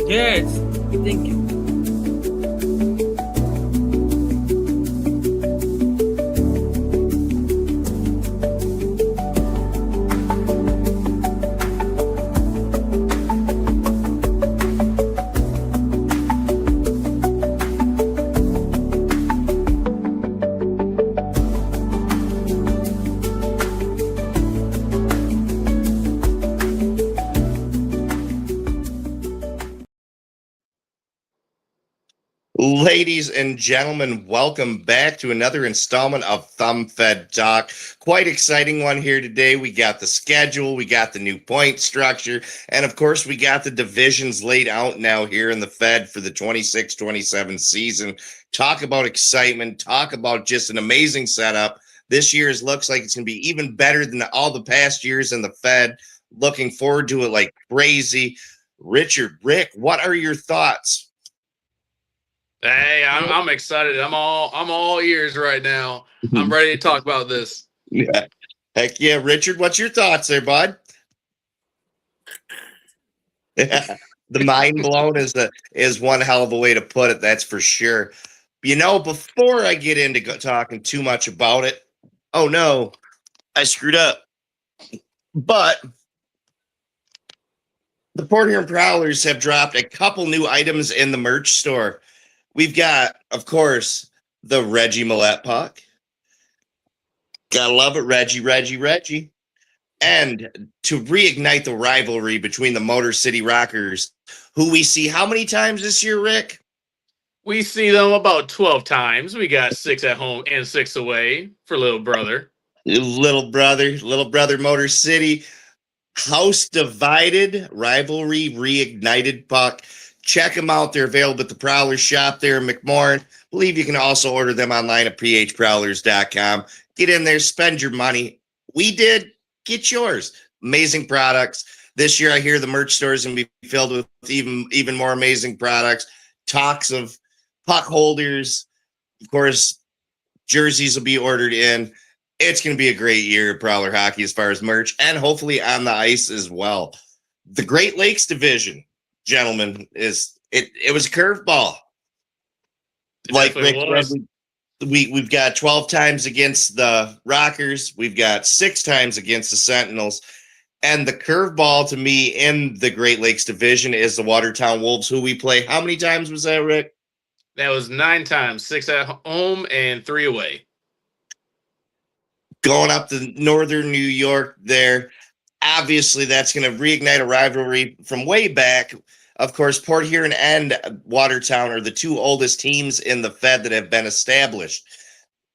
Yes, thank you. Ladies and gentlemen, welcome back to another installment of Thumb Fed Talk. Quite exciting one here today. We got the schedule, we got the new point structure, and of course, we got the divisions laid out now here in the Fed for the 26-27 season. Talk about excitement, talk about just an amazing setup. This year's looks like it's going to be even better than all the past years in the Fed. Looking forward to it like crazy. Richard, Rick, what are your thoughts? Hey, I'm excited. I'm all ears right now. I'm ready to talk about this. Yeah. Heck yeah, Richard, what's your thoughts there, bud? The mind blown is one hell of a way to put it, that's for sure. You know, before I get into talking too much about it, oh no, I screwed up. But the Port Huron Prowlers have dropped a couple new items in the merch store. We've got, of course, the Reggie Millette puck. Gotta love it, Reggie. And to reignite the rivalry between the Motor City Rockers, who we see how many times this year, Rick? We see them about 12 times. We got 6 at home and 6 away for little brother. Little brother Motor City. House divided, rivalry reignited puck. Check them out. They're available at the Prowlers shop there in McMorran. Believe you can also order them online at phprowlers.com. Get in there, spend your money. We did. Get yours. Amazing products. This year, I hear the merch store is going to be filled with even more amazing products. Talks of puck holders. Of course, jerseys will be ordered in. It's going to be a great year of Prowler hockey as far as merch and hopefully on the ice as well. The Great Lakes division, gentlemen, it was a curveball. Like Rick said, we've got 12 times against the Rockers. We've got 6 times against the Sentinels. And the curveball to me in the Great Lakes division is the Watertown Wolves, who we play. How many times was that, Rick? That was 9 times, 6 at home and 3 away. Going up to northern New York there. Obviously, that's going to reignite a rivalry from way back. Of course, Port Huron and Watertown are the 2 oldest teams in the Fed that have been established.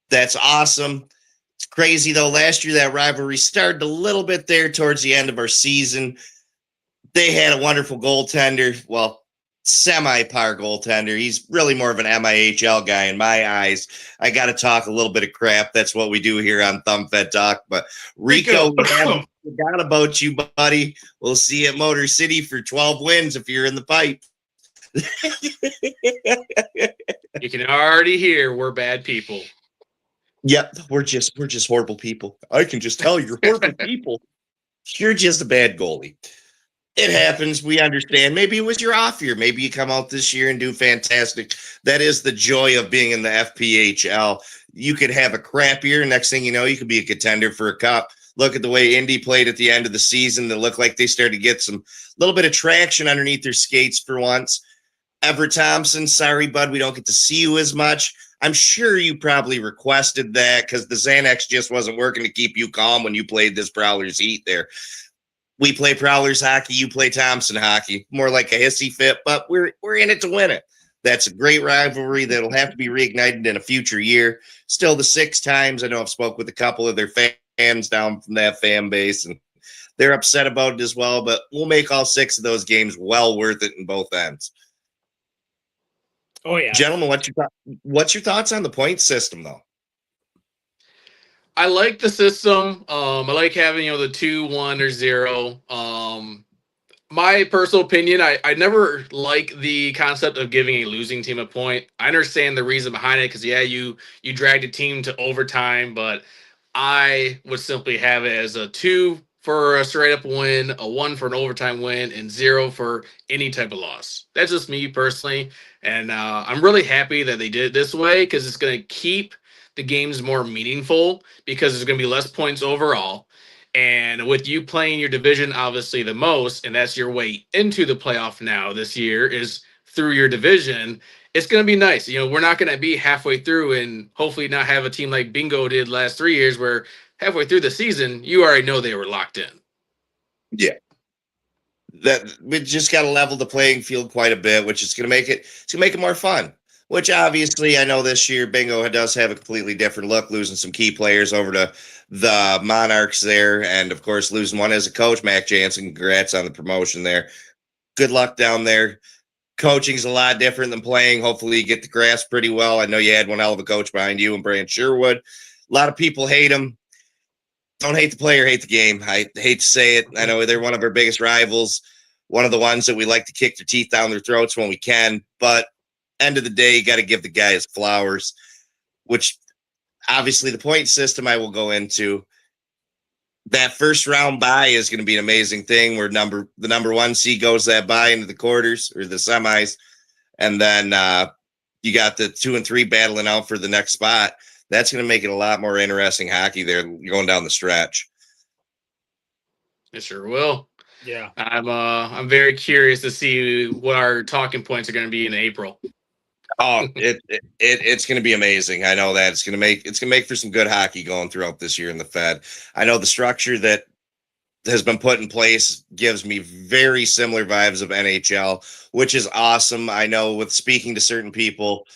That's awesome. It's crazy, though. Last year, that rivalry started a little bit there towards the end of our season. They had a wonderful goaltender. Well, semi-par goaltender. He's really more of an MIHL guy in my eyes. I got to talk a little bit of crap. That's what we do here on Thumb Fed Talk. But Rico, we haven't forgot about you, buddy. We'll see you at Motor City for 12 wins if you're in the pipe. You can already hear we're bad people. Yep, we're just horrible people. I can just tell you're horrible people. You're just a bad goalie. It happens. We understand. Maybe it was your off year. Maybe you come out this year and do fantastic. That is the joy of being in the FPHL. You could have a crap year. Next thing you know, you could be a contender for a cup. Look at the way Indy played at the end of the season. They looked like they started to get some little bit of traction underneath their skates for once. Everett Thompson, sorry, bud, we don't get to see you as much. I'm sure you probably requested that because the Xanax just wasn't working to keep you calm when you played this Prowlers Heat there. We play Prowlers hockey, you play Thompson hockey. More like a hissy fit, but we're in it to win it. That's a great rivalry that'll have to be reignited in a future year. Still the 6 times. I know I've spoke with a couple of their fans down from that fan base, and they're upset about it as well, but we'll make all 6 of those games well worth it in both ends. Oh, yeah. Gentlemen, what's your thoughts on the point system, though? I like the system. I like having, the 2, 1, or 0. My personal opinion, I never like the concept of giving a losing team a point. I understand the reason behind it because, yeah, you dragged a team to overtime, but I would simply have it as a 2 for a straight up win, a 1 for an overtime win, and 0 for any type of loss. That's just me personally. And I'm really happy that they did it this way because it's going to keep the games more meaningful because there's going to be less points overall. And with you playing your division obviously the most, and that's your way into the playoff now this year is through your division, it's going to be nice. We're not going to be halfway through and hopefully not have a team like Bingo did last 3 years where halfway through the season, you already know they were locked in. Yeah. That we just got to level the playing field quite a bit, which is going to make it more fun. Which obviously I know this year Bingo does have a completely different look, losing some key players over to the Monarchs there, and of course losing one as a coach, Mac Jansen. Congrats on the promotion there. Good luck down there. Coaching's a lot different than playing. Hopefully you get the grasp pretty well. I know you had one hell of a coach behind you and Brand Sherwood. A lot of people hate him. Don't hate the player, hate the game. I hate to say it. I know they're one of our biggest rivals, one of the ones that we like to kick their teeth down their throats when we can. But end of the day, you got to give the guys flowers, which obviously the point system I will go into. That first round bye is going to be an amazing thing where the number 1 seed goes that bye into the quarters or the semis. And then you got the 2 and 3 battling out for the next spot. That's going to make it a lot more interesting hockey there going down the stretch. It sure will. Yeah. I'm very curious to see what our talking points are going to be in April. Oh, it's going to be amazing. I know that it's going to make for some good hockey going throughout this year in the Fed. I know the structure that has been put in place gives me very similar vibes of NHL, which is awesome. I know with speaking to certain people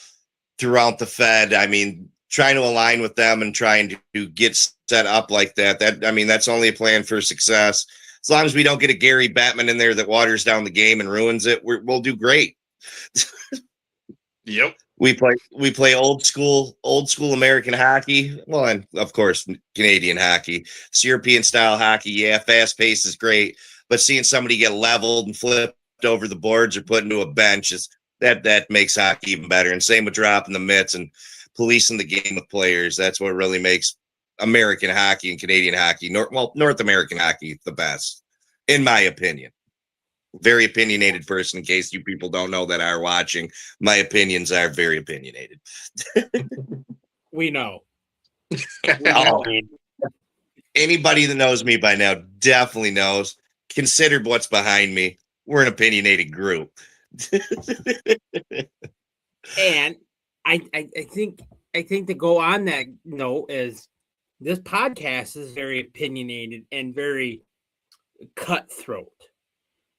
throughout the Fed, I mean, trying to align with them and trying to get set up like that's only a plan for success. As long as we don't get a Gary Bettman in there that waters down the game and ruins it, we'll do great. Yep. We play old school American hockey. Well, and of course Canadian hockey. It's European style hockey. Yeah, fast pace is great, but seeing somebody get leveled and flipped over the boards or put into a bench is that makes hockey even better. And same with dropping the mitts and policing the game of players. That's what really makes American hockey and Canadian hockey, North American hockey, the best, in my opinion. Very opinionated person, in case you people don't know that are watching. My opinions are very opinionated. We know. Anybody that knows me by now definitely knows. Consider what's behind me. We're an opinionated group. And I think to go on that note is this podcast is very opinionated and very cutthroat,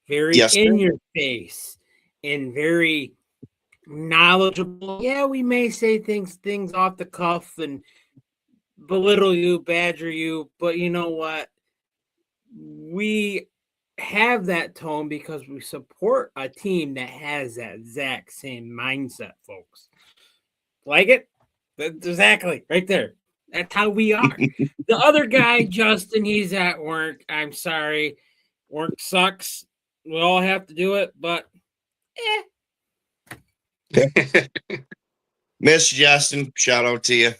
very in your face, and very knowledgeable. Yeah, we may say things off the cuff and belittle you, badger you, but you know what? We have that tone because we support a team that has that exact same mindset, folks. Like it? Exactly. Right there. That's how we are. The other guy, Justin, he's at work. I'm sorry. Work sucks. We all have to do it, but Miss Justin, shout out to you.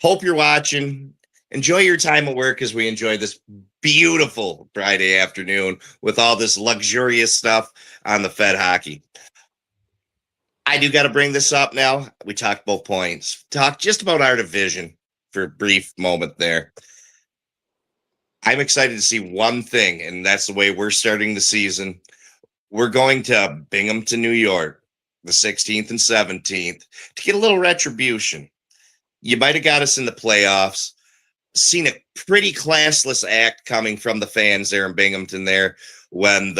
Hope you're watching. Enjoy your time at work as we enjoy this beautiful Friday afternoon with all this luxurious stuff on the Fed hockey. I do got to bring this up now. We talked both points. Talk just about our division for a brief moment there. I'm excited to see one thing, and that's the way we're starting the season. We're going to Binghamton, New York, the 16th and 17th, to get a little retribution. You might have got us in the playoffs. Seen a pretty classless act coming from the fans there in Binghamton there when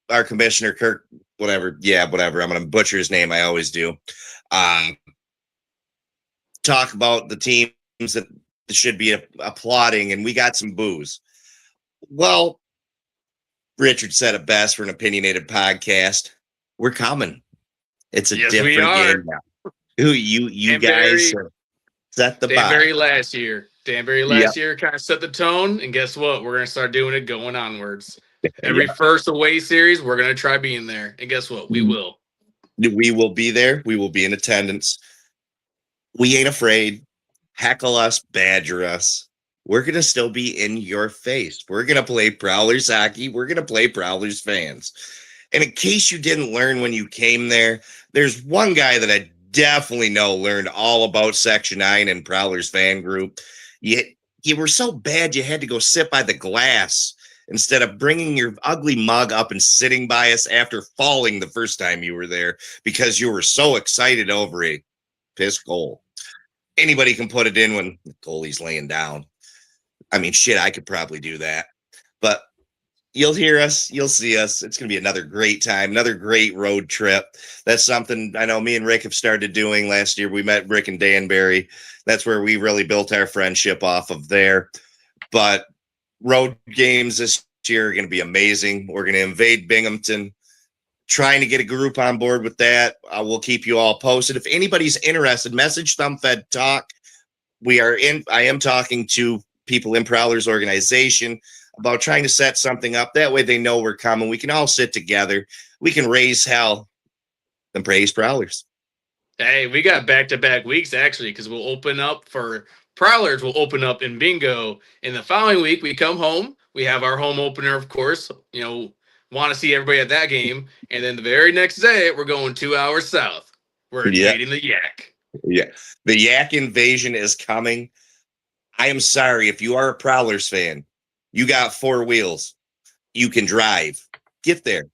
our commissioner, Kirk, whatever. I'm going to butcher his name. I always do. Talk about the teams that should be applauding, and we got some boos. Well, Richard said it best for an opinionated podcast. We're coming. It's a different game now. Who you guys set the bar. Danbury last year. Danbury last year kind of set the tone, and guess what? We're going to start doing it going onwards. Every first away series, we're going to try being there. And guess what? We will. We will be there. We will be in attendance. We ain't afraid. Heckle us, badger us. we're going to still be in your face. We're going to play Prowlers hockey. We're going to play Prowlers fans. And in case you didn't learn when you came there, there's one guy that I definitely know learned all about Section 9 and Prowlers fan group. You were so bad you had to go sit by the glass instead of bringing your ugly mug up and sitting by us after falling the first time you were there because you were so excited over a piss goal. Anybody can put it in when the goalie's laying down. I mean, shit, I could probably do that. But you'll hear us. You'll see us. It's going to be another great time, another great road trip. That's something I know me and Rick have started doing last year. We met Rick and Danbury. That's where we really built our friendship off of there. But road games this year are going to be amazing. We're going to invade Binghamton. Trying to get a group on board with that. We'll keep you all posted. If anybody's interested, message ThumbFed Talk. I am talking to people in Prowlers organization about trying to set something up. That way they know we're coming. We can all sit together. We can raise hell and praise Prowlers. Hey, we got back-to-back weeks, actually, because we'll open up for Prowlers. We'll open up in Bingo. And the following week, we come home. We have our home opener, of course. Want to see everybody at that game. And then the very next day, we're going 2 hours south. We're invading the Yak. Yeah. The Yak invasion is coming. I am sorry. If you are a Prowlers fan, you got 4 wheels. You can drive. Get there.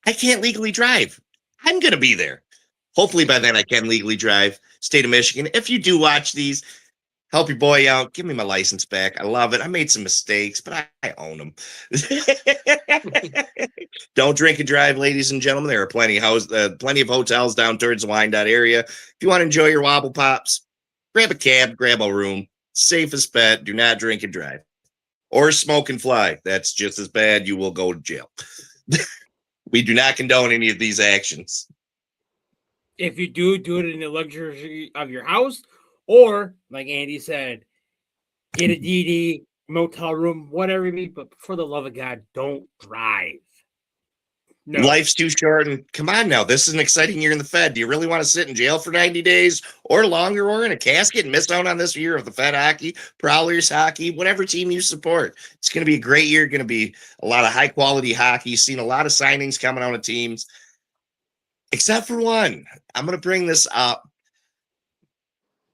I can't legally drive. I'm going to be there. Hopefully by then I can legally drive. State of Michigan. If you do watch these, help your boy out. Give me my license back. I love it. I made some mistakes, but I own them. Don't drink and drive, ladies and gentlemen. There are plenty of hotels down towards the Wyandotte area. If you want to enjoy your wobble pops, grab a cab, grab a room. Safest bet. Do not drink and drive. Or smoke and fly. That's just as bad. You will go to jail. We do not condone any of these actions. If you do it in the luxury of your house, or like Andy said, get a DD, motel room, whatever it be. But for the love of God, don't drive. No. Life's too short, and come on now. This is an exciting year in the Fed. Do you really want to sit in jail for 90 days or longer, or in a casket and miss out on this year of the Fed hockey, Prowlers hockey, whatever team you support? It's going to be a great year. Going to be a lot of high quality hockey. Seen a lot of signings coming out of teams, except for one. I'm going to bring this up.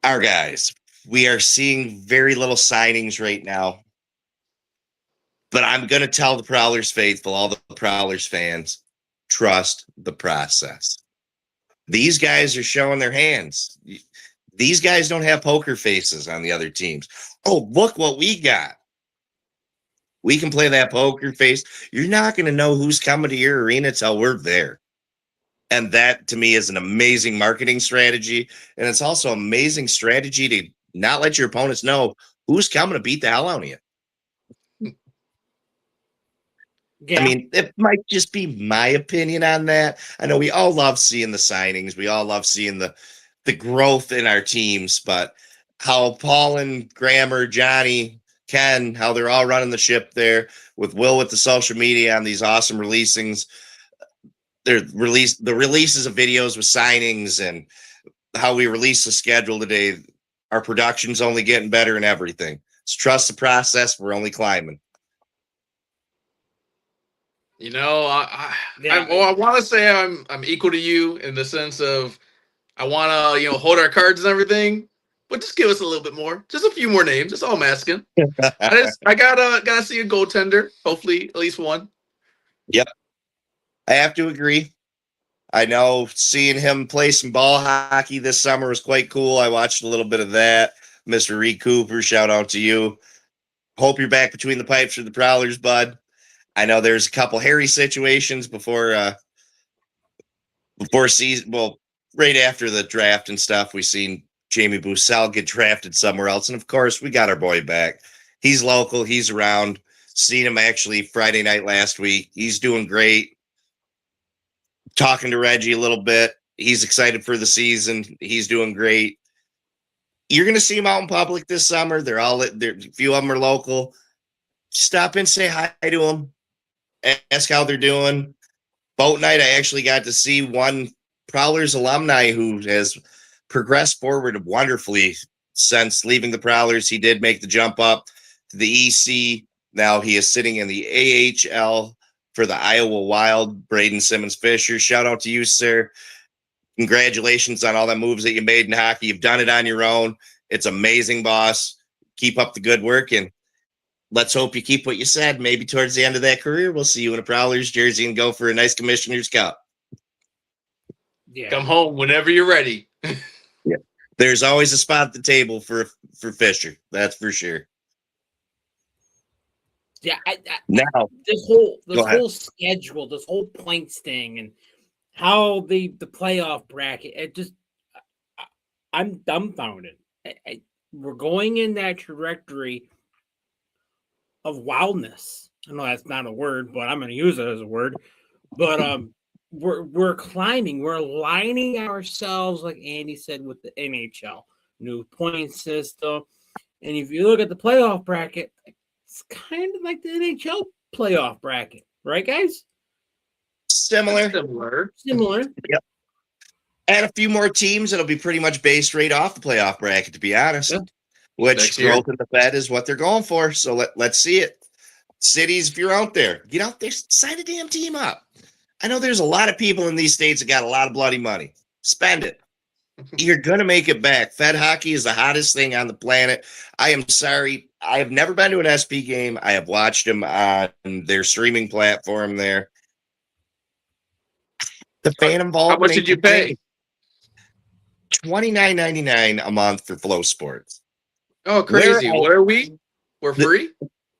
Our guys, we are seeing very little signings right now. But I'm going to tell the Prowlers faithful, all the Prowlers fans, trust the process. These guys are showing their hands. These guys don't have poker faces on the other teams. Oh, look what we got. We can play that poker face. You're not going to know who's coming to your arena till we're there. And that, to me, is an amazing marketing strategy. And it's also an amazing strategy to not let your opponents know who's coming to beat the hell out of you. Yeah. I mean, it might just be my opinion on that. I know we all love seeing the signings. We all love seeing the growth in our teams. But how Paul and Grammer, Johnny, Ken, how they're all running the ship there with Will with the social media on these awesome releasings. The releases of videos with signings and how we release the schedule today. Our production's only getting better and everything. It's trust the process. We're only climbing. I want to say I'm equal to you in the sense of I want to hold our cards and everything, but just give us a little bit more, just a few more names. That's all I'm asking. I gotta see a goaltender, hopefully at least one. Yep, I have to agree. I know seeing him play some ball hockey this summer was quite cool. I watched a little bit of that. Mr. Reed Cooper, shout out to you. Hope you're back between the pipes for the Prowlers, bud. I know there's a couple hairy situations before season. Well, right after the draft and stuff, we seen Jamie Bussell get drafted somewhere else, and of course, we got our boy back. He's local. He's around. Seen him actually Friday night last week. He's doing great. Talking to Reggie a little bit. He's excited for the season. He's doing great. You're gonna see him out in public this summer. A few of them are local. Stop and say hi to them. Ask how they're doing. Boat night, I actually got to see one Prowlers alumni who has progressed forward wonderfully since leaving the Prowlers, he did make the jump up to the EC. Now he is sitting in the AHL for the Iowa Wild. Braden Simmons Fisher, shout out to you, sir. Congratulations on all the moves that you made in hockey. You've done it on your own. It's amazing, boss. Keep up the good work, and let's hope you keep what you said. Maybe towards the end of that career, we'll see you in a Prowlers jersey and go for a nice Commissioner's Cup. Yeah. Come home whenever you're ready. Yeah. There's always a spot at the table for Fisher. That's for sure. Yeah. Now, this Go ahead. whole schedule, this whole points thing, and how the playoff bracket, I'm dumbfounded. We're going in that trajectory of wildness. I know that's not a word, but I'm going to use it as a word. But we're climbing. We're aligning ourselves, like Andy said, with the NHL new point system. And if you look at the playoff bracket, it's kind of like the NHL playoff bracket, right, guys? similar. Similar. Yep. Add a few more teams, it'll be pretty much based right off the playoff bracket, to be honest. Yeah. Which Next year. growth in the Fed is what they're going for. So let's see it. Cities, if you're out there, get out there, sign a damn team up. I know there's a lot of people in these states that got a lot of bloody money. Spend it. You're going to make it back. Fed hockey is the hottest thing on the planet. I am sorry. I have never been to an SP game. I have watched them on their streaming platform there. The fan involvement. How much did you pay? $29.99 a month for Flow Sports. Oh, crazy. What are we? We're free?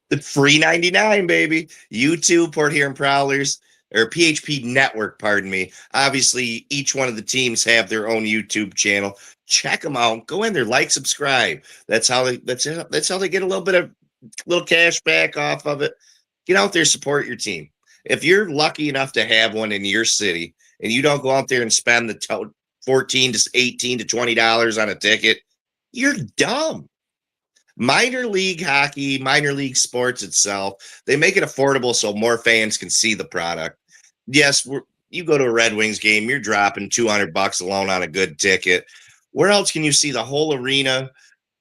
The free 99, baby. YouTube, Port Huron Prowlers, or PHP Network, pardon me. Obviously, each one of the teams have their own YouTube channel. Check them out. Go in there, like, subscribe. That's how they get a little cash back off of it. Get out there, support your team. If you're lucky enough to have one in your city and you don't go out there and spend the $14 to $18 to $20 on a ticket, you're dumb. Minor league hockey, minor league sports itself, they make it affordable so more fans can see the product. Yes, you go to a Red Wings game, you're dropping $200 alone on a good ticket. Where else can you see the whole arena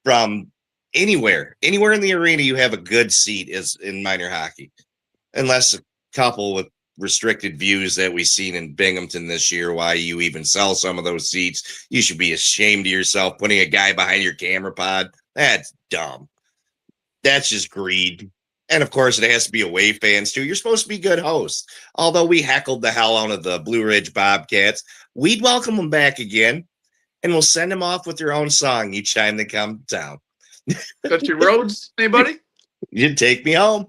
from anywhere? Anywhere in the arena, you have a good seat is in minor hockey, unless a couple with restricted views that we've seen in Binghamton this year. Why you even sell some of those seats? You should be ashamed of yourself putting a guy behind your camera pod. That's dumb. That's just greed. And of course, it has to be away fans too. You're supposed to be good hosts. Although we heckled the hell out of the Blue Ridge Bobcats, we'd welcome them back again, and we'll send them off with their own song each time they come to town. Country roads, anybody? You'd take me home.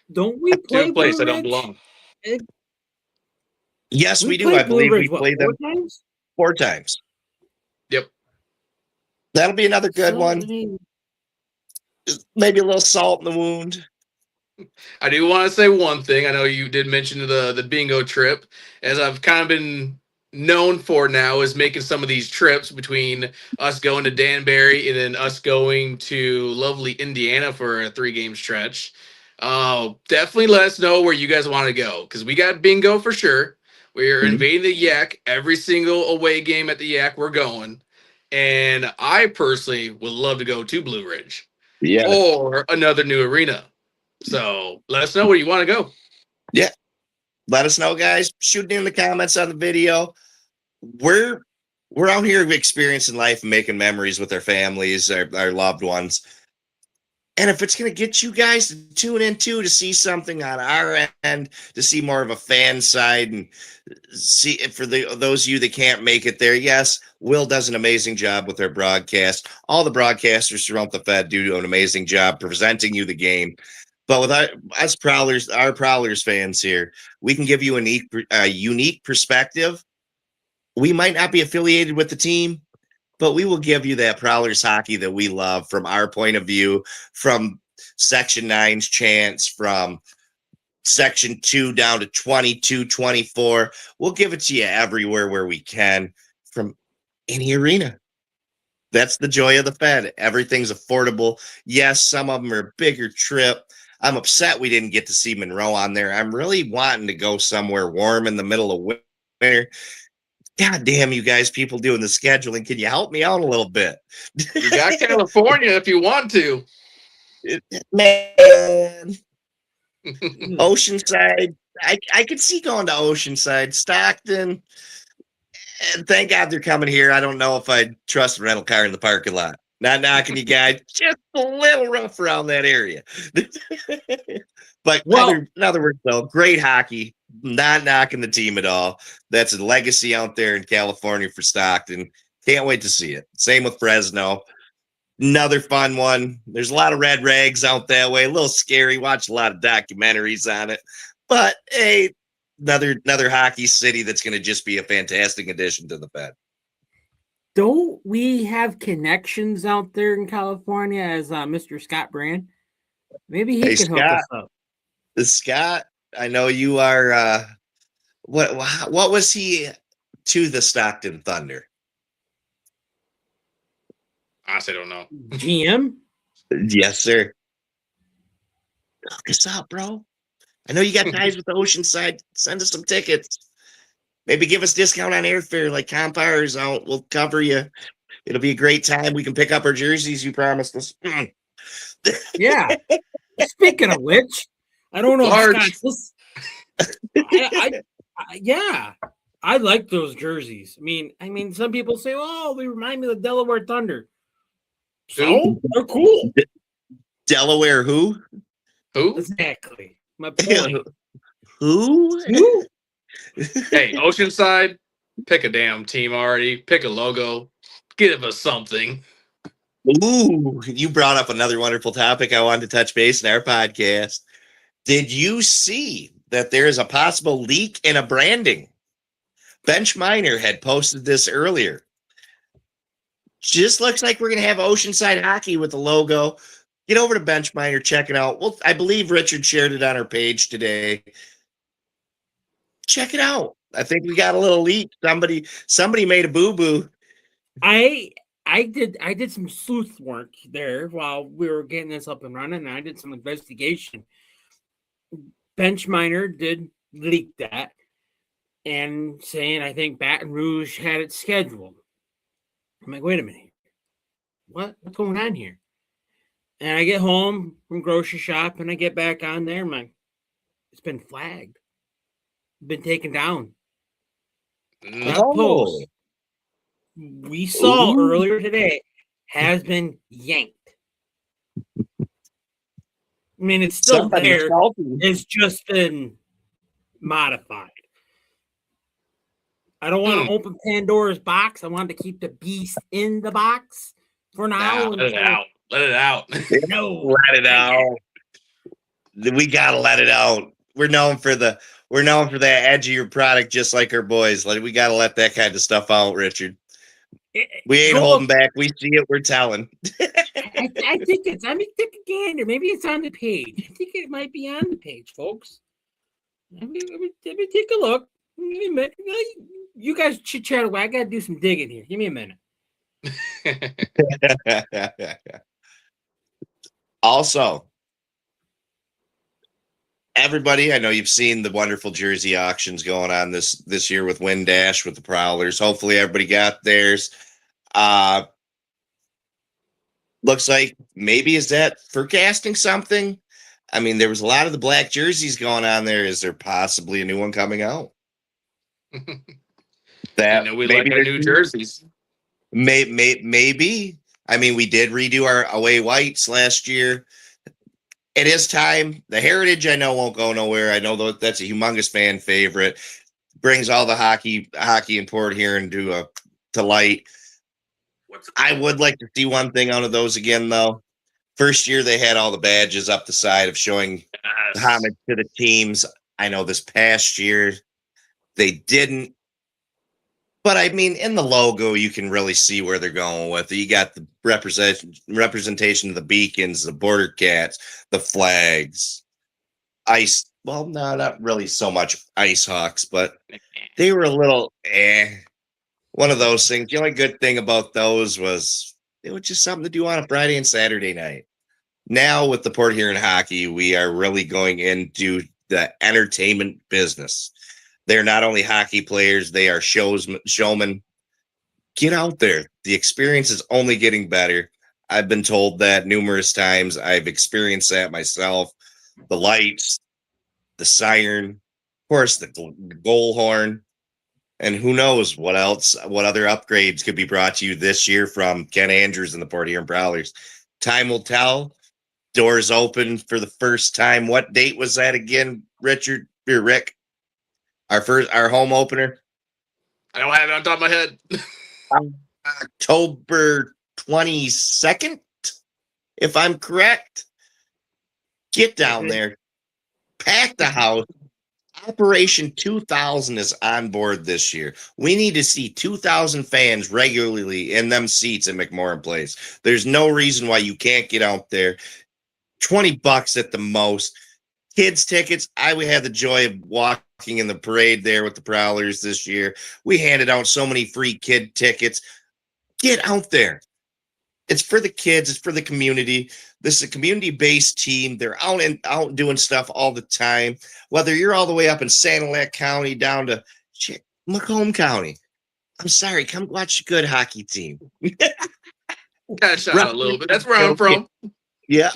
Don't we To play a place Blue I don't Ridge? belong. Yes, we do. played I believe Blue we Ridge, what, played them 4 times? 4 times. Yep. That'll be another good So, one. I mean, Maybe a little salt in the wound. I do want to say one thing. I know you did mention the bingo trip, as I've kind of been known for now is making some of these trips between us going to Danbury and then us going to lovely Indiana for a 3-game stretch. Definitely let us know where you guys want to go, because we got bingo for sure. We're invading the Yak. Every single away game at the Yak, we're going. And I personally would love to go to Blue Ridge Yeah. or another new arena. So let us know where you want to go. Let us know, guys. Shoot it in the comments on the video. We're out here experiencing life and making memories with our families, our loved ones. And if it's going to get you guys to tune in too, to see something on our end, to see more of a fan side, and see for those of you that can't make it there, yes, Will does an amazing job with our broadcast. All the broadcasters throughout the Fed do an amazing job presenting you the game. But with us Prowlers, our Prowlers fans here, we can give you a unique perspective. We might not be affiliated with the team, but we will give you that Prowlers hockey that we love from our point of view, from Section 9's chants, from Section 2 down to 22, 24. We'll give it to you everywhere where we can, from any arena. That's the joy of the Fed. Everything's affordable. Yes, some of them are a bigger trip. I'm upset we didn't get to see Monroe on there. I'm really wanting to go somewhere warm in the middle of winter. God damn, you guys, people doing the scheduling. Can you help me out a little bit? You got California if you want to. Man, Oceanside. I could see going to Oceanside, Stockton. And thank God they're coming here. I don't know if I'd trust a rental car in the parking lot. Not knocking you guys, just a little rough around that area. But in other words, though, great hockey. Not knocking the team at all. That's a legacy out there in California for Stockton. Can't wait to see it. Same with Fresno. Another fun one. There's a lot of red rags out that way. A little scary. Watch a lot of documentaries on it. But hey, another hockey city that's going to just be a fantastic addition to the Fed. Don't we have connections out there in California as Mr. Scott Brand? Maybe he can hook us up. Scott, I know you are. What was he to the Stockton Thunder? Honestly, I don't know. GM? Yes, sir. Hook us up, bro. I know you got ties with the Oceanside. Send us some tickets. Maybe give us discount on airfare like Compower's out. We'll cover you. It'll be a great time. We can pick up our jerseys you promised us. Yeah. Speaking of which, I don't know if Scott's yeah. I like those jerseys. I mean, some people say, "Oh, they remind me of the Delaware Thunder." So they're cool. Delaware who? Who? Exactly. My point. Who? Hey, Oceanside, pick a damn team already. Pick a logo. Give us something. Ooh, you brought up another wonderful topic I wanted to touch base in our podcast. Did you see that there is a possible leak in a branding? Bench Miner had posted this earlier. Just looks like we're going to have Oceanside Hockey with the logo. Get over to Bench Miner, check it out. Well, I believe Richard shared it on our page today. Check it out. I think we got a little leak. Somebody made a boo-boo. I did some sleuth work there while we were getting this up and running, and I did some investigation. Bench Miner did leak that and saying I think Baton Rouge had it scheduled. I'm like, wait a minute. What's going on here? And I get home from grocery shop and I get back on there. I'm like, it's been flagged. Been taken down. That post we saw earlier today has been yanked. I mean, it's still there. It's just been modified. I don't want to open Pandora's box. I want to keep the beast in the box for now. Let it out. Let it out. No, let it out. We gotta let it out. We're known for that edgier product, just like our boys. Like, we gotta let that kind of stuff out, Richard. We ain't holding back. We see it. We're telling. I think it's. I mean, take a gander. Maybe it's on the page. I think it might be on the page, folks. Let me take a look. Give me a minute. You guys chit chat away. I gotta do some digging here. Give me a minute. Also, everybody, I know you've seen the wonderful jersey auctions going on this year with Win Dash with the Prowlers. Hopefully everybody got theirs. Looks like maybe is that forecasting something? I mean, there was a lot of the black jerseys going on there. Is there possibly a new one coming out? That we like our new jerseys. Maybe. I mean, we did redo our away whites last year. It is time. The Heritage, I know, won't go nowhere. I know that's a humongous fan favorite. Brings all the hockey and Port Huron to light. I would like to see one thing out of those again, though. First year, they had all the badges up the side of showing homage to the teams. I know this past year, they didn't. But I mean, in the logo, you can really see where they're going with it. You got the representation of the beacons, the border cats, the flags, ice. Well, no, not really so much ice hawks, but they were a little one of those things. The only good thing about those was it was just something to do on a Friday and Saturday night. Now with the Port Huron hockey, we are really going into the entertainment business. They're not only hockey players, they are showmen. Get out there. The experience is only getting better. I've been told that numerous times. I've experienced that myself. The lights, the siren, of course, the goal horn, and who knows what else, what other upgrades could be brought to you this year from Ken Andrews and the Port Huron Prowlers. Time will tell. Doors open for the first time. What date was that again, Richard or Rick? Our home opener? I don't have it on top of my head. October 22nd, if I'm correct. Get down there, pack the house. Operation 2000 is on board this year. We need to see 2,000 fans regularly in them seats at McMorran Place. There's no reason why you can't get out there. $20 at the most. Kids tickets. We had the joy of walking in the parade there with the Prowlers this year. We handed out so many free kid tickets. Get out there. It's for the kids. It's for the community. This is a community-based team. They're out doing stuff all the time. Whether you're all the way up in Sanilac County down to Macomb County. I'm sorry. Come watch a good hockey team. Gotta shout out a little bit. That's where I'm from. Yeah.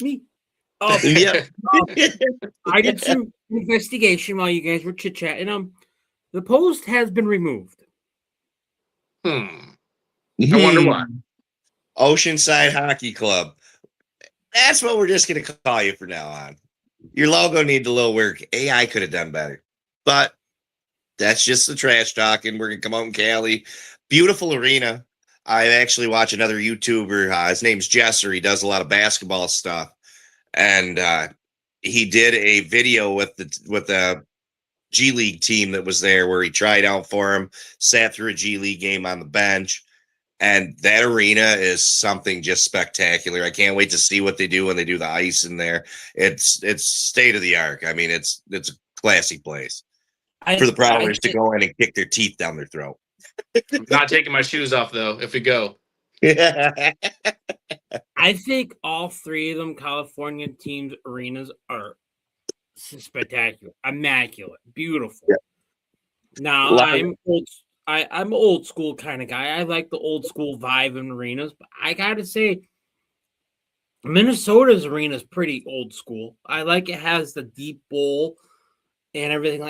Me. Oh, Yeah. I did some investigation while you guys were chit-chatting. The post has been removed. I wonder why. Oceanside Hockey Club. That's what we're just going to call you from now on. Your logo needs a little work. AI could have done better. But that's just the trash talking. We're going to come out in Cali. Beautiful arena. I actually watch another YouTuber. His name's Jesser. He does a lot of basketball stuff. And he did a video with the G League team that was there where he tried out for him, sat through a G League game on the bench. And that arena is something just spectacular. I can't wait to see what they do when they do the ice in there. It's state of the art. I mean, it's a classy place for the Prowlers to go in and kick their teeth down their throat. I'm not taking my shoes off though. If we go, I think all three of them California teams' arenas are spectacular, immaculate, beautiful. Yeah. Now I'm old school kind of guy. I like the old school vibe in arenas, but I gotta say, Minnesota's arena is pretty old school. I like it has the deep bowl and everything.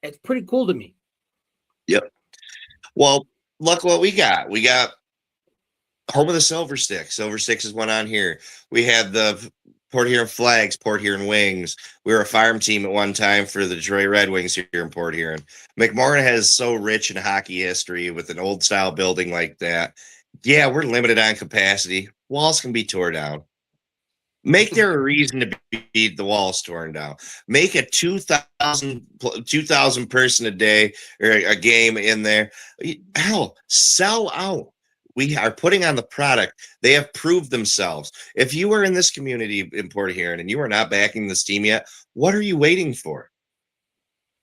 It's pretty cool to me. Yep. Well, look what we got. We got home of the Silver Stick. Silver Sticks is one on here. We had the Port Huron Flags, Port Huron Wings. We were a farm team at one time for the Detroit Red Wings here in Port Huron. McMorran has so rich in hockey history with an old style building like that. Yeah, we're limited on capacity. Walls can be torn down. Make there a reason to be the walls torn down. Make a 2,000 person a day or a game in there. Hell, sell out. We are putting on the product. They have proved themselves. If you are in this community in Port Huron and you are not backing this team yet, what are you waiting for?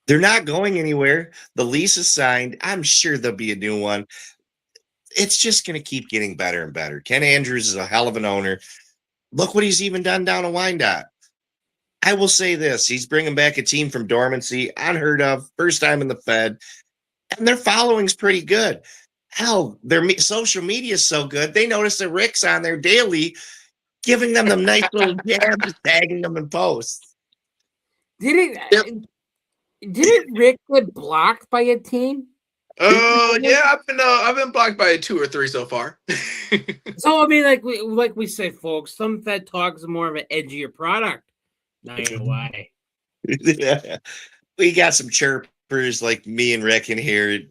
They're not going anywhere. The lease is signed. I'm sure there'll be a new one. It's just going to keep getting better and better. Ken Andrews is a hell of an owner. Look what he's even done down in Wyandotte. I will say this. He's bringing back a team from dormancy, unheard of, first time in the Fed, and their following's pretty good. Hell, their social media is so good. They notice that Rick's on there daily, giving them nice little jabs, tagging them in posts. Didn't Rick get blocked by a team? Yeah, I've been blocked by 2 or 3 so far. So I mean, like we say, folks, some Fed Talk is more of an edgier product. Now you know why. We got some chirpers like me and Rick in here.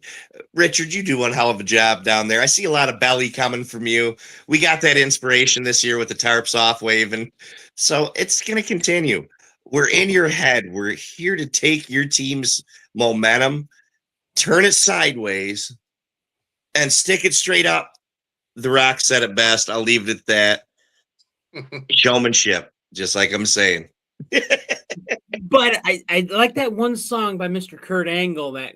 Richard, you do one hell of a job down there. I see a lot of belly coming from you. We got that inspiration this year with the tarps off waving. So it's going to continue. We're in your head. We're here to take your team's momentum, turn it sideways, and stick it straight up. The Rock said it best. I'll leave it at that. Showmanship, just like I'm saying. But I like that one song by Mr. Kurt Angle that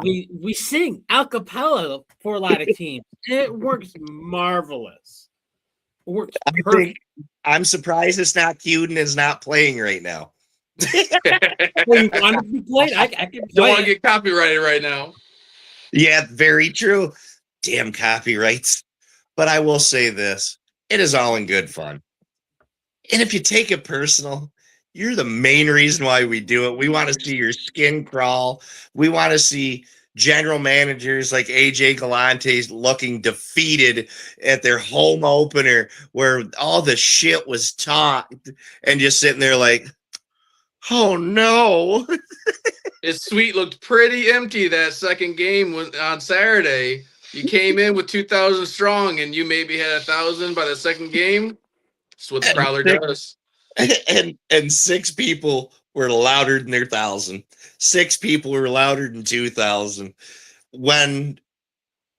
we sing a cappella for a lot of teams. It works marvelous. It works perfect. I'm surprised it's not Cuden is not playing right now. Well, you want to be played? I can Don't play want to it. get copyrighted right now. Yeah, very true. Damn copyrights. But I will say this, it is all in good fun. And if you take it personal, you're the main reason why we do it. We want to see your skin crawl. We want to see general managers like AJ Galante looking defeated at their home opener where all the shit was talked and just sitting there like, oh no. His suite looked pretty empty that second game on Saturday. You came in with 2,000 strong, and you maybe had 1,000 by the second game. That's what the Prowler does. And 6 people were louder than their 1,000. 6 people were louder than 2,000. When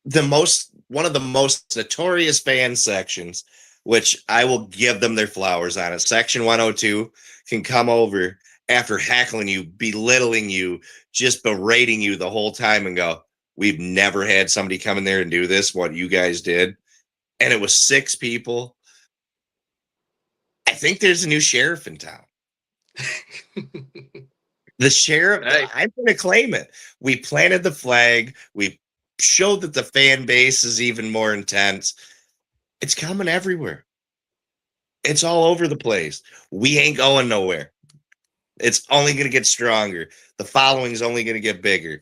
one of the most notorious fan sections, which I will give them their flowers on it, Section 102 can come over after heckling you, belittling you, just berating you the whole time and go, we've never had somebody come in there and do this, what you guys did. And it was 6 people. I think there's a new sheriff in town. The sheriff, Hey. I'm going to claim it. We planted the flag. We showed that the fan base is even more intense. It's coming everywhere. It's all over the place. We ain't going nowhere. It's only going to get stronger. The following's only going to get bigger.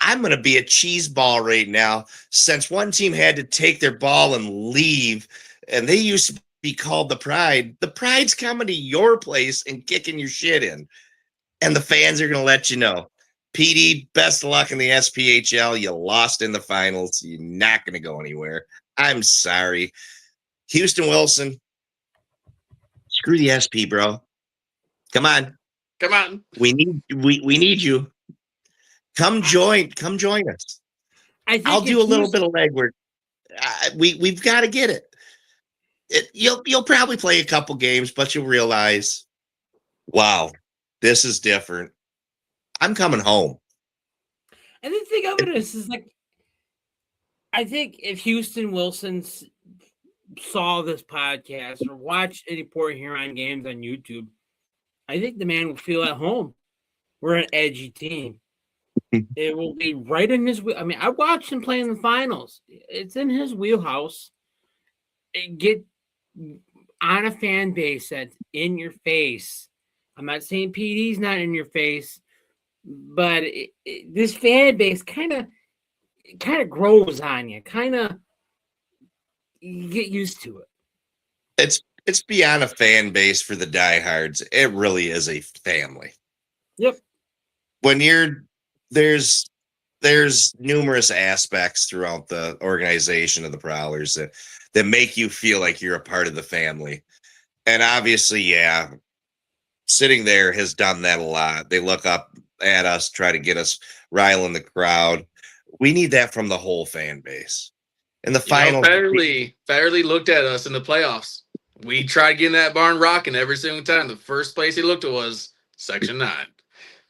I'm going to be a cheese ball right now. Since one team had to take their ball and leave, and they used to be called the Pride. The Pride's coming to your place and kicking your shit in. And the fans are going to let you know. PD, best of luck in the SPHL. You lost in the finals. You're not going to go anywhere. I'm sorry. Houston Wilson, screw the SP, bro. Come on. Come on. We need you. Come join us. I'll do a little bit of legwork. We've got to get it. You'll probably play a couple games, but you'll realize, wow, this is different. I'm coming home. And the thing of it is like, I think if Houston Wilson saw this podcast or watched any Port Huron games on YouTube, I think the man will feel at home. We're an edgy team. It will be right in his. I mean, I watched him play in the finals. It's in his wheelhouse. Get on a fan base that's in your face. I'm not saying PD's not in your face, but this fan base kind of grows on you. You get used to it. It's beyond a fan base for the diehards. It really is a family. Yep. When there's numerous aspects throughout the organization of the Prowlers that make you feel like you're a part of the family. And obviously, yeah, sitting there has done that a lot. They look up at us, try to get us riling the crowd. We need that from the whole fan base. In the final, Fairly looked at us in the playoffs. We tried getting that barn rocking every single time. The first place he looked at was Section 9.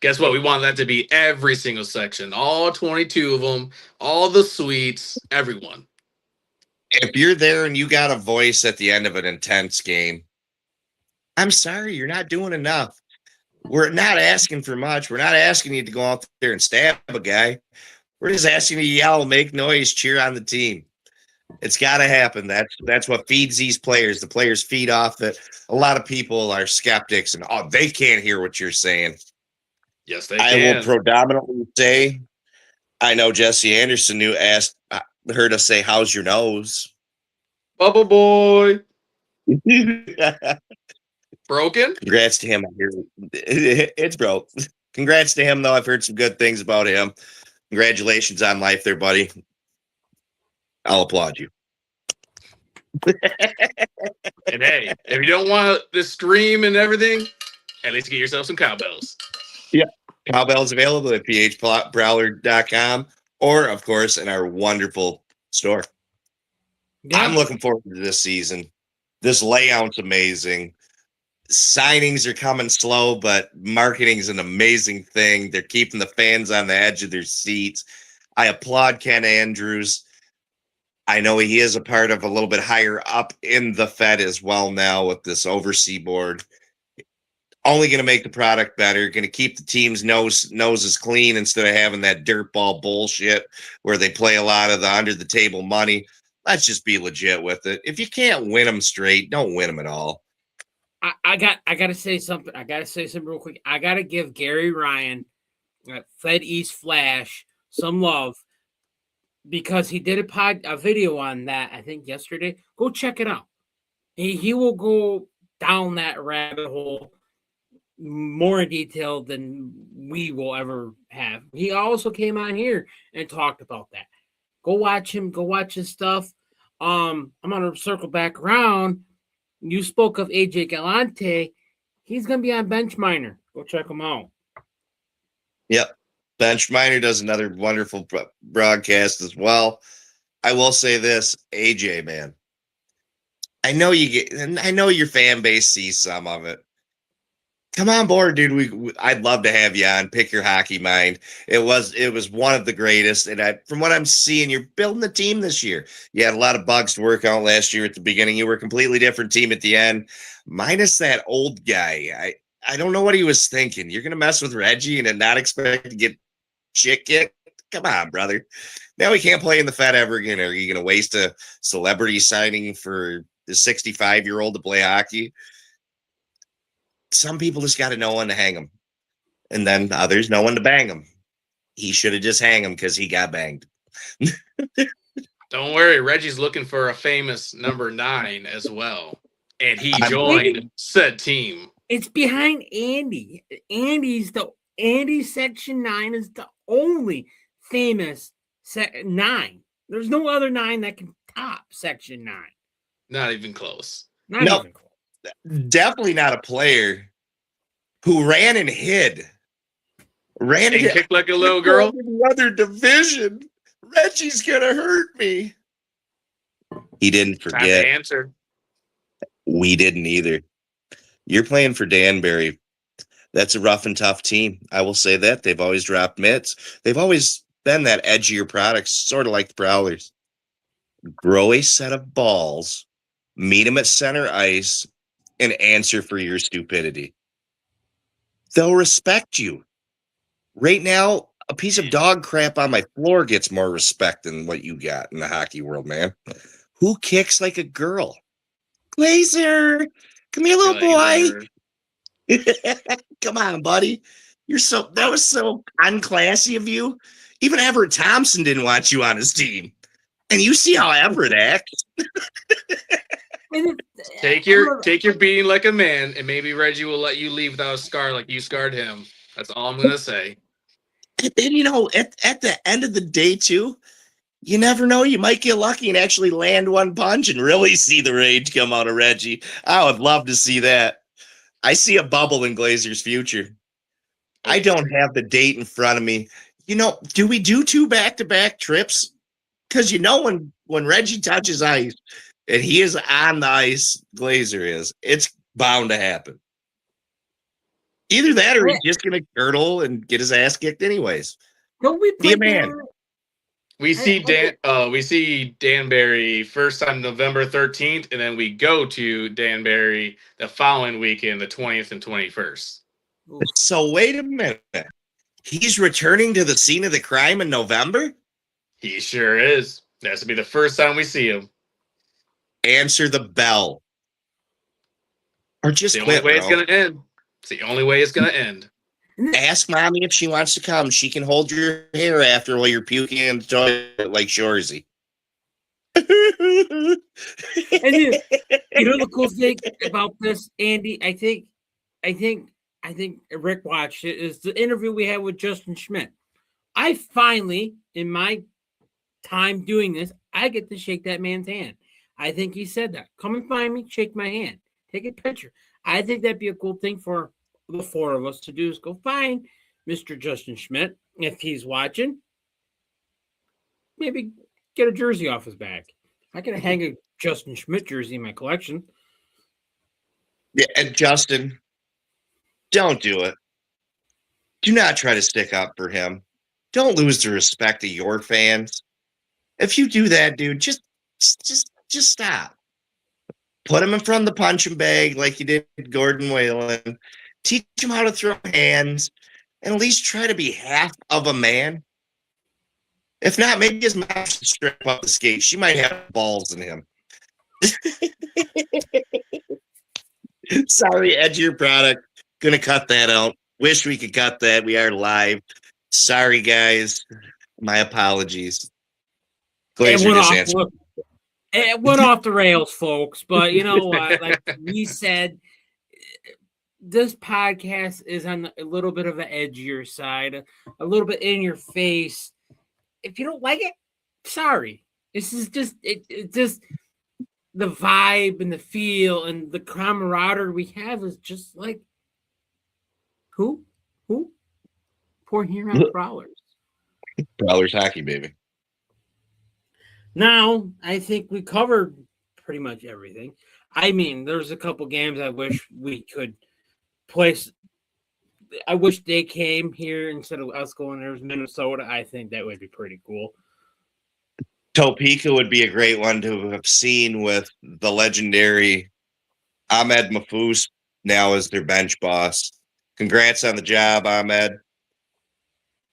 Guess what? We want that to be every single section, all 22 of them, all the suites, everyone. If you're there and you got a voice at the end of an intense game, I'm sorry, you're not doing enough. We're not asking for much. We're not asking you to go out there and stab a guy. We're just asking you to yell, make noise, cheer on the team. It's got to happen. That's what feeds these players. The players feed off that. A lot of people are skeptics and they can't hear what you're saying. Yes, they can. I will predominantly say, I know Jesse Anderson heard us say, "How's your nose?" Bubble boy. Broken? Congrats to him. It's broke. Congrats to him, though. I've heard some good things about him. Congratulations on life there, buddy. I'll applaud you. And hey, if you don't want the stream and everything, at least get yourself some cowbells. Yeah. Cowbells available at phprowler.com or, of course, in our wonderful store. Yeah. I'm looking forward to this season. This layout's amazing. Signings are coming slow, but marketing is an amazing thing. They're keeping the fans on the edge of their seats. I applaud Ken Andrews. I know he is a part of a little bit higher up in the Fed as well now with this oversea board. Only going to make the product better. Going to keep the team's noses clean instead of having that dirtball bullshit where they play a lot of the under the table money. Let's just be legit with it. If you can't win them straight, don't win them at all. I gotta say something. I gotta say something real quick. I gotta give Gary Ryan, Fed East Flash, some love because he did a video on that. I think yesterday. Go check it out. He will go down that rabbit hole more in detail than we will ever have. He also came on here and talked about that. Go watch him. Go watch his stuff. I'm gonna circle back around. You spoke of AJ Galante. He's gonna be on Bench Miner. Go check him out. Yep, Bench Miner does another wonderful broadcast as well. I will say this, AJ, man. I know you get, and I know your fan base sees some of it. Come on board, dude. I'd love to have you on. Pick your hockey mind. It was one of the greatest. And from what I'm seeing, you're building the team this year. You had a lot of bugs to work out last year at the beginning. You were a completely different team at the end, minus that old guy. I don't know what he was thinking. You're gonna mess with Reggie and then not expect to get shit kicked. Come on, brother. Now he can't play in the Fed ever again. Are you gonna waste a celebrity signing for the 65-year-old to play hockey? Some people just got to know when to hang them, and then others know when to bang them. He should have just hang him because he got banged. Don't worry, Reggie's looking for a famous number 9 as well, and he joined said team. It's behind Andy. Andy Section 9 is the only famous 9. There's no other 9 that can top Section 9. Not even close. Not even close. Definitely not a player who ran and hid. Ran and kicked like a little girl. In the other division. Reggie's gonna hurt me. He didn't forget. Time to answer. We didn't either. You're playing for Danbury. That's a rough and tough team. I will say that. They've always dropped mitts. They've always been that edgier product, sort of like the Prowlers. Grow a set of balls, meet them at center ice, and answer for your stupidity. They'll respect you. Right now, a piece of dog crap on my floor gets more respect than what you got in the hockey world, man. Who kicks like a girl? Glazer, come here, little boy. Come on, buddy. That was so unclassy of you. Even Everett Thompson didn't want you on his team. And you see how Everett acts. Take your beating like a man, and maybe Reggie will let you leave without a scar like you scarred him. That's all I'm gonna say. And at the end of the day, too, you never know. You might get lucky and actually land one punch and really see the rage come out of Reggie. I would love to see that. I see a bubble in Glazer's future. I don't have the date in front of me. Do we do 2 back-to-back trips? Because when Reggie touches ice, and he is on the ice, Glazer is. It's bound to happen. Either that or he's just going to curdle and get his ass kicked anyways. Don't we be a man? We see Danbury first time November 13th, and then we go to Danbury the following weekend, the 20th and 21st. So wait a minute. He's returning to the scene of the crime in November? He sure is. That's to be the first time we see him. Answer the bell. Or just quit, the only way it's going to end. It's the only way it's going to end. Ask mommy if she wants to come. She can hold your hair after while you're puking in the toilet like Shorzy. And the cool thing about this, Andy, I think Rick watched it, is the interview we had with Justin Schmidt. I finally, in my time doing this, I get to shake that man's hand. I think he said that. Come and find me, shake my hand, take a picture. I think that'd be a cool thing for the 4 of us to do, is go find Mr. Justin Schmidt. If he's watching, maybe get a jersey off his back. I can hang a Justin Schmidt jersey in my collection. Yeah, and Justin, don't do it. Do not try to stick up for him. Don't lose the respect of your fans. If you do that, dude, just stop. Put him in front of the punching bag like you did Gordon Whalen. Teach him how to throw hands and at least try to be half of a man. If not, maybe his mom should strip up the skate. She might have balls in him. Sorry, edgier product. Gonna cut that out. Wish we could cut that. We are live. Sorry, guys. My apologies. Glazer just answered. It went off the rails, folks. But you know what? Like we said, this podcast is on a little bit of an edgier side, a little bit in your face. If you don't like it, sorry. This is just it just the vibe and the feel and the camaraderie we have is just like who? Poor Huron Prowlers. Prowlers hockey, baby. Now, I think we covered pretty much everything. I mean, there's a couple games I wish we could place. I wish they came here instead of us going there. Minnesota. I think that would be pretty cool. Topeka would be a great one to have seen with the legendary Ahmed Mahfouz now as their bench boss. Congrats on the job, Ahmed.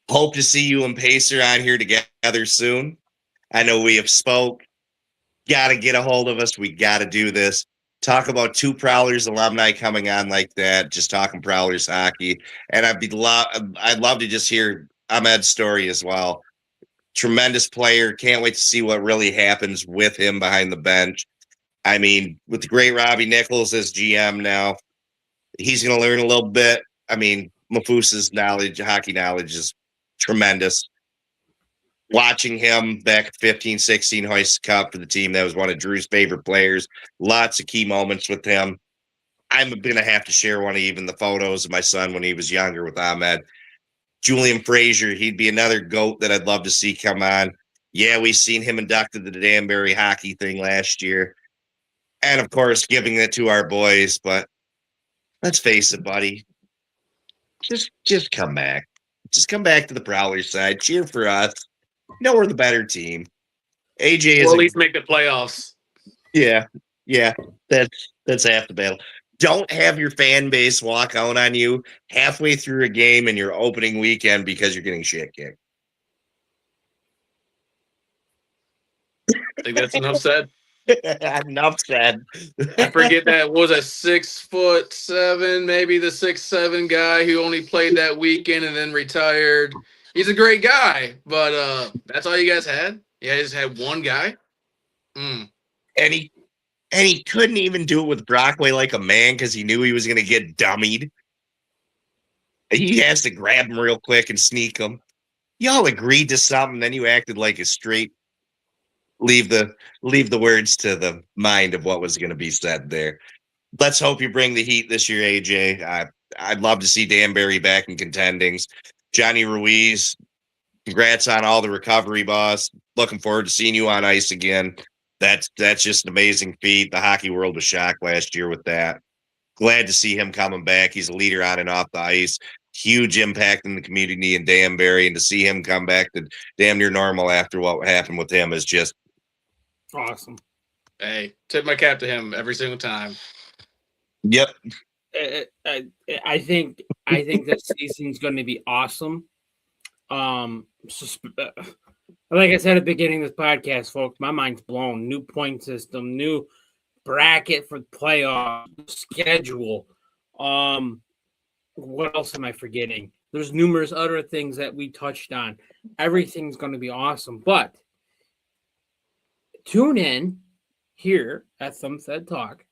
Hope to see you and Pacer on here together soon. I know we have spoke. Got to get a hold of us. We got to do this. Talk about two Prowlers alumni coming on like that. Just talking Prowlers hockey, and I'd love to just hear Ahmed's story as well. Tremendous player. Can't wait to see what really happens with him behind the bench. I mean, with the great Robbie Nichols as GM now, he's going to learn a little bit. I mean, Mahfouz's knowledge, hockey knowledge is tremendous. Watching him back at 15-16 hoist cup for the team, that was one of Drew's favorite players. Lots of key moments with him. I'm going to have to share one of even the photos of my son when he was younger with Ahmed. Julian Frazier, he'd be another GOAT that I'd love to see come on. Yeah, we've seen him inducted to the Danbury hockey thing last year. And, of course, giving it to our boys. But let's face it, buddy. Just come back. Just come back to the Prowlers side. Cheer for us. No, we're the better team. AJ is at least make the playoffs. Yeah. That's half the battle. Don't have your fan base walk out on you halfway through a game in your opening weekend because you're getting shit kicked. I think that's enough said. Enough said. I forget that was a 6'7", maybe the 6'7" guy who only played that weekend and then retired. He's a great guy, but that's all you guys had? You guys had one guy? And he couldn't even do it with Brockway like a man because he knew he was going to get dummied. He has to grab him real quick and sneak him. Y'all agreed to something, then you acted like a straight leave the words to the mind of what was going to be said there. Let's hope you bring the heat this year, AJ. I'd love to see Danbury back in contendings. Johnny Ruiz, congrats on all the recovery, boss. Looking forward to seeing you on ice again. That's just an amazing feat. The hockey world was shocked last year with that. Glad to see him coming back. He's a leader on and off the ice. Huge impact in the community in Danbury, and to see him come back to damn near normal after what happened with him is just awesome. Hey, tip my cap to him every single time. Yep. I think this season's going to be awesome. Like I said at the beginning of this podcast, folks, my mind's blown. New point system, new bracket for the playoff schedule. What else am I forgetting? There's numerous other things that we touched on. Everything's going to be awesome, but tune in here at Some Said Talk,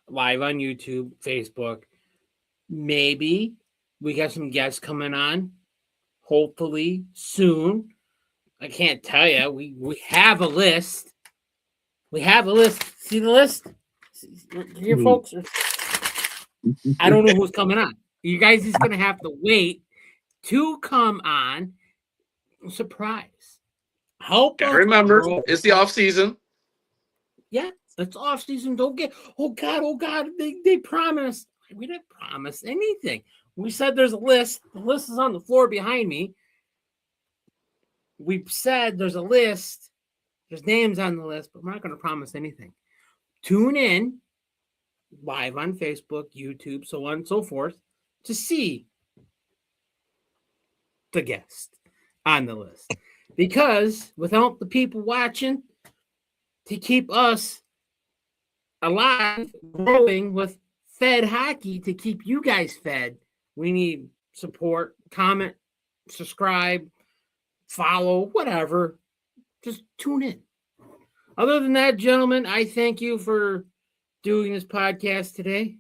live on YouTube, Facebook. Maybe we got some guests coming on, hopefully soon. I can't tell you. We have a list. We have a list. See the list? Here, folks. I don't know who's coming on. You guys is going to have to wait to come on. Surprise. Remember, it's the off season. Yeah, it's off season. Don't get. Oh God! They promised. We didn't promise anything. We said there's a list. The list is on the floor behind me. We said there's a list. There's names on the list, but we're not going to promise anything. Tune in live on Facebook, YouTube, so on and so forth. to see the guest on the list. Because without the people watching to keep us alive, growing with fed hockey to keep you guys fed, we need support, comment, subscribe, follow, whatever. Just tune in. Other than that, gentlemen, I thank you for doing this podcast today.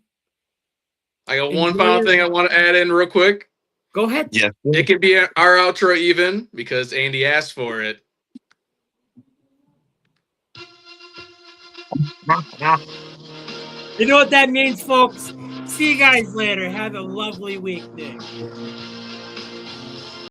I got one final thing I want to add in real quick. Go ahead. Yeah. It could be our outro even because Andy asked for it. You know what that means, folks? See you guys later. Have a lovely week, Nick.